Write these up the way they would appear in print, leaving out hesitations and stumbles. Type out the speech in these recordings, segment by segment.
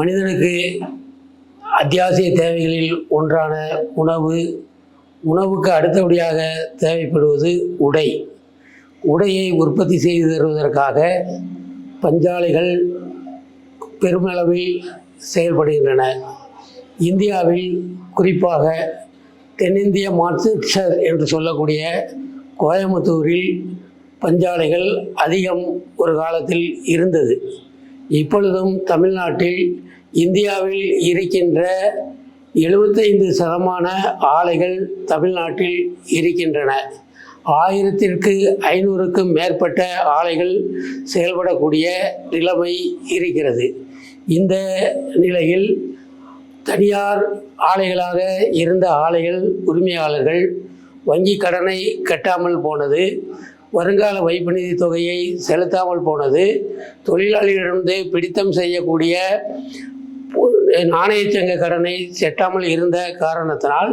மனிதனுக்கு அத்தியாவசிய தேவைகளில் ஒன்றான உணவுக்கு அடுத்தபடியாக தேவைப்படுவது உடையை உற்பத்தி செய்து தருவதற்காக பஞ்சாலைகள் பெருமளவில் செயல்படுகின்றன. இந்தியாவில் குறிப்பாக தென்னிந்திய மான்செஸ்டர் என்று சொல்லக்கூடிய கோயம்புத்தூரில் பஞ்சாலைகள் அதிகம் ஒரு காலத்தில் இருந்தது. இப்பொழுதும் தமிழ்நாட்டில் இந்தியாவில் இருக்கின்ற 75% ஆலைகள் தமிழ்நாட்டில் இருக்கின்றன. 1500க்கும் மேற்பட்ட ஆலைகள் செயல்படக்கூடிய நிலைமை இருக்கிறது. இந்த நிலையில் தனியார் ஆலைகளாக இருந்த ஆலைகள் உரிமையாளர்கள் வங்கி கடனை கட்டாமல் போனது, வருங்கால வைப்பு நிதி தொகையை செலுத்தாமல் போனது, தொழிலாளிகளிடமிருந்து பிடித்தம் செய்யக்கூடிய நாணயச்சங்க கடனை செட்டாமல் இருந்த காரணத்தினால்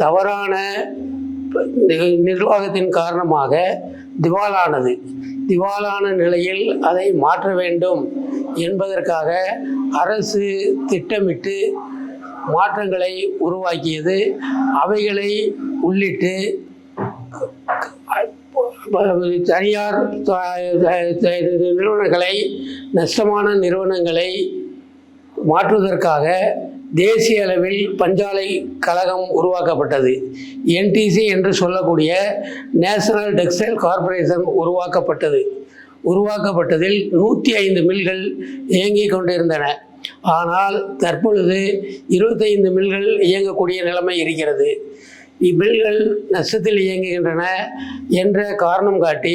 தவறான நிர்வாகத்தின் காரணமாக திவாலான நிலையில் அதை மாற்ற வேண்டும் என்பதற்காக அரசு திட்டமிட்டு மாற்றங்களை உருவாக்கியது. அவைகளை உள்ளிட்டு தனியார் நிறுவனங்களை, நஷ்டமான நிறுவனங்களை மாற்றுவதற்காக தேசிய அளவில் பஞ்சாலை கழகம் உருவாக்கப்பட்டது. NTC என்று சொல்லக்கூடிய நேஷனல் டெக்ஸ்டைல் கார்ப்பரேஷன் உருவாக்கப்பட்டதில் 105 மில்கள் இயங்கிக் கொண்டிருந்தன. ஆனால் தற்பொழுது 25 மில்கள் இயங்கக்கூடிய நிலைமை இருக்கிறது. இம்மில்கள் நஷ்டத்தில் இயங்குகின்றன என்ற காரணம் காட்டி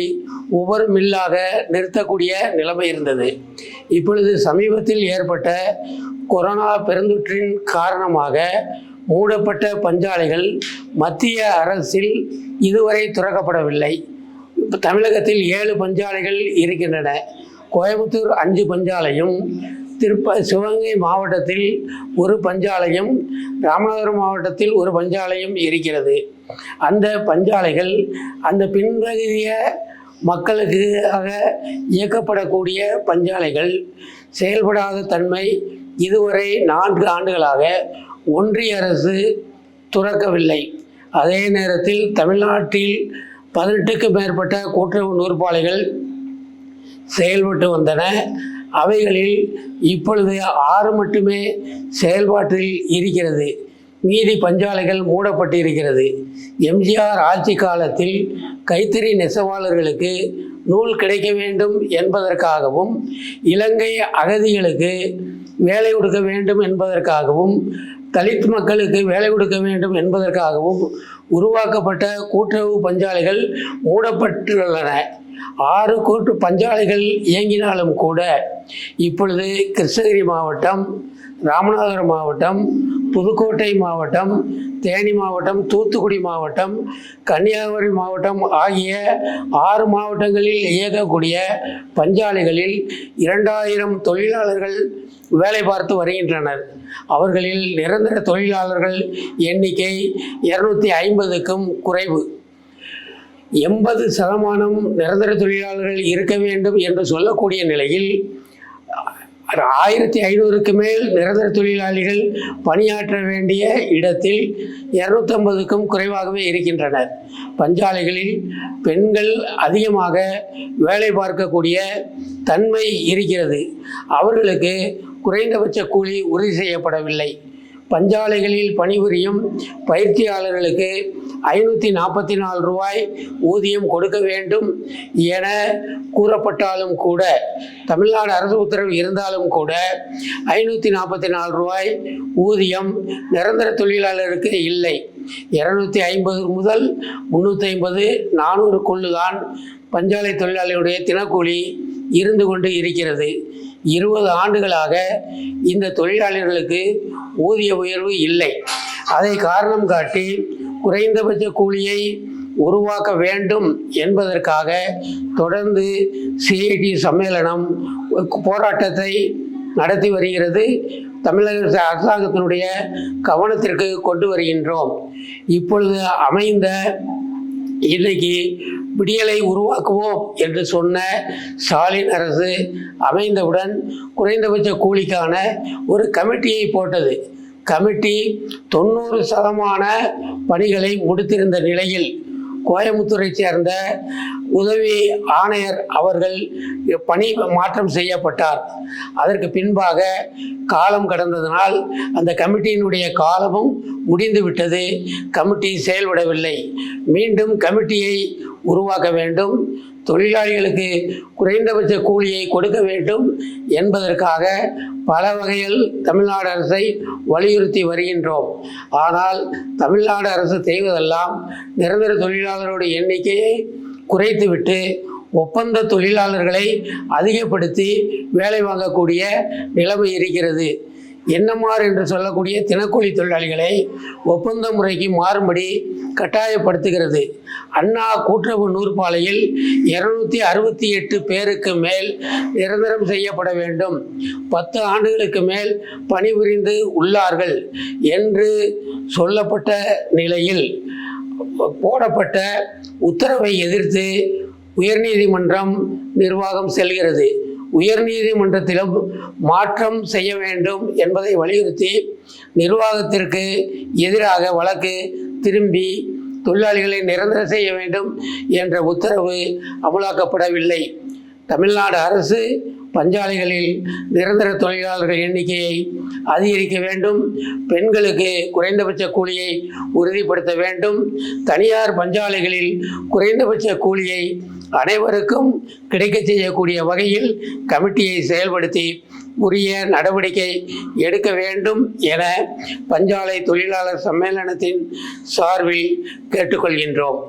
ஒவ்வொரு மில்லாக நிறுத்தக்கூடிய நிலைமை இருந்தது. இப்பொழுது சமீபத்தில் ஏற்பட்ட கொரோனா பெருந்தொற்றின் காரணமாக மூடப்பட்ட பஞ்சாலைகள் மத்திய அரசில் இதுவரை திறக்கப்படவில்லை. தமிழகத்தில் 7 பஞ்சாலைகள் இருக்கின்றன. கோயம்புத்தூர் 5 பஞ்சாலையும், சிவகங்கை மாவட்டத்தில் 1 பஞ்சாலையும், ராமநாதபுரம் மாவட்டத்தில் 1 பஞ்சாலையும் இருக்கிறது. அந்த பஞ்சாலைகள் அந்த பின்தங்கிய மக்களுக்காக இயக்கப்படக்கூடிய பஞ்சாலைகள் செயல்படாத தன்மை இதுவரை 4 ஆண்டுகளாக ஒன்றிய அரசு துறக்கவில்லை. அதே நேரத்தில் தமிழ்நாட்டில் 18க்கும் மேற்பட்ட கூட்டுறவு நூற்பாலைகள் செயல்பட்டு வந்தன. அவைகளில் இப்பொழுது 6 மட்டுமே செயல்பாட்டில் இருக்கிறது. மீதி பஞ்சாலைகள் மூடப்பட்டிருக்கிறது. எம்ஜிஆர் ஆட்சி காலத்தில் கைத்தறி நெசவாளர்களுக்கு நூல் கிடைக்க வேண்டும் என்பதற்காகவும், இலங்கை அகதிகளுக்கு வேலை கொடுக்க வேண்டும் என்பதற்காகவும், தலித் மக்களுக்கு வேலை கொடுக்க வேண்டும் என்பதற்காகவும் உருவாக்கப்பட்ட கூட்டுறவு பஞ்சாலைகள் மூடப்பட்டுள்ளன. 6 கூட்டு பஞ்சாலைகள் இயங்கினாலும் கூட இப்பொழுது கிருஷ்ணகிரி மாவட்டம், ராமநாதபுரம் மாவட்டம், புதுக்கோட்டை மாவட்டம், தேனி மாவட்டம், தூத்துக்குடி மாவட்டம், கன்னியாகுமரி மாவட்டம் ஆகிய 6 மாவட்டங்களில் இயங்கக்கூடிய பஞ்சாலைகளில் 2000 தொழிலாளர்கள் வேலை பார்த்து வருகின்றனர். அவர்களில் நிரந்தர தொழிலாளர்கள் எண்ணிக்கை 250க்கும் குறைவு. 80% நிரந்தர தொழிலாளர்கள் இருக்க வேண்டும் என்று சொல்லக்கூடிய நிலையில் 1500க்கு மேல் நிரந்தர தொழிலாளிகள் பணியாற்ற வேண்டிய இடத்தில் 250க்கும் குறைவாகவே இருக்கின்றனர். பஞ்சாலைகளில் பெண்கள் அதிகமாக வேலை பார்க்கக்கூடிய தன்மை இருக்கிறது. அவர்களுக்கு குறைந்தபட்ச கூலி உறுதி செய்யப்படவில்லை. பஞ்சாலைகளில் பணிபுரியும் பயிற்சியாளர்களுக்கு 544 ரூபாய் ஊதியம் கொடுக்க வேண்டும் என கூறப்பட்டாலும் கூட, தமிழ்நாடு அரசு உத்தரவு இருந்தாலும் கூட 544 ரூபாய் ஊதியம் நிரந்தர தொழிலாளருக்கு இல்லை. 250 முதல் 350, 400க்குள்ளுதான் பஞ்சாலை தொழிலாளிகளுடைய தினக்கூலி இருந்து கொண்டு இருக்கிறது. 20 ஆண்டுகளாக இந்த தொழிலாளர்களுக்கு ஊதிய உயர்வு இல்லை. அதை காரணம் காட்டி குறைந்தபட்ச கூலியை உருவாக்க வேண்டும் என்பதற்காக தொடர்ந்து CIT சம்மேளனம் போராட்டத்தை நடத்தி வருகிறது. தமிழக அரசாங்கத்தினுடைய கவனத்திற்கு கொண்டு வருகின்றோம். இப்பொழுது அமைந்த இன்னைக்கு விடியலை உருவாக்குவோம் என்று சொன்ன ஸ்டாலின் அரசு அமைந்தவுடன் குறைந்தபட்ச கூலிக்கான ஒரு கமிட்டியை போட்டது. கமிட்டி 90% பணிகளை முடித்திருந்த நிலையில் கோயம்புத்தூரை சேர்ந்த உதவி ஆணையர் அவர்கள் பணி மாற்றம் செய்யப்பட்டார். அதற்கு பின்பாக காலம் கடந்ததனால் அந்த கமிட்டியினுடைய காலமும் முடிந்துவிட்டது. கமிட்டி செயல்படவில்லை. மீண்டும் கமிட்டியை உருவாக்க வேண்டும், தொழிலாளிகளுக்கு குறைந்தபட்ச கூலியை கொடுக்க வேண்டும் என்பதற்காக பல வகையில் தமிழ்நாடு அரசை வலியுறுத்தி வருகின்றோம். ஆனால் தமிழ்நாடு அரசு செய்வதெல்லாம் நிரந்தர தொழிலாளர்களுடைய எண்ணிக்கையை குறைத்துவிட்டு ஒப்பந்த தொழிலாளர்களை அதிகப்படுத்தி வேலை வாங்கக்கூடிய நிலைமை இருக்கிறது. என்எம்ஆர் என்று சொல்லக்கூடிய தினக்கூலி தொழிலாளிகளை ஒப்பந்த முறைக்கு மாறும்படி கட்டாயப்படுத்துகிறது. அண்ணா கூட்டுறவு நூற்பாலையில் 268 பேருக்கு மேல் நிரந்தரம் செய்யப்பட வேண்டும், 10 ஆண்டுகளுக்கு மேல் பணிபுரிந்து உள்ளார்கள் என்று சொல்லப்பட்ட நிலையில் போடப்பட்ட உத்தரவை எதிர்த்து உயர்நீதிமன்றம் நிர்வாகம் செல்கிறது. உயர்நீதிமன்றத்திலும் மாற்றம் செய்ய வேண்டும் என்பதை வலியுறுத்தி நிர்வாகத்திற்கு எதிராக வழக்கு திரும்பி தொழிலாளிகளை நிரந்தரம் செய்ய வேண்டும் என்ற உத்தரவு அமலாக்கப்படவில்லை. தமிழ்நாடு அரசு பஞ்சாலைகளில் நிரந்தர தொழிலாளர்கள் எண்ணிக்கையை அதிகரிக்க வேண்டும், பெண்களுக்கு குறைந்தபட்ச கூலியை உறுதிப்படுத்த வேண்டும், தனியார் பஞ்சாலைகளில் குறைந்தபட்ச கூலியை அனைவருக்கும் கிடைக்க செய்யக்கூடிய வகையில் கமிட்டியை செயல்படுத்தி உரிய நடவடிக்கை எடுக்க வேண்டும் என பஞ்சாலை தொழிலாளர் சம்மேளனத்தின் சார்பில் கேட்டுக்கொள்கின்றோம்.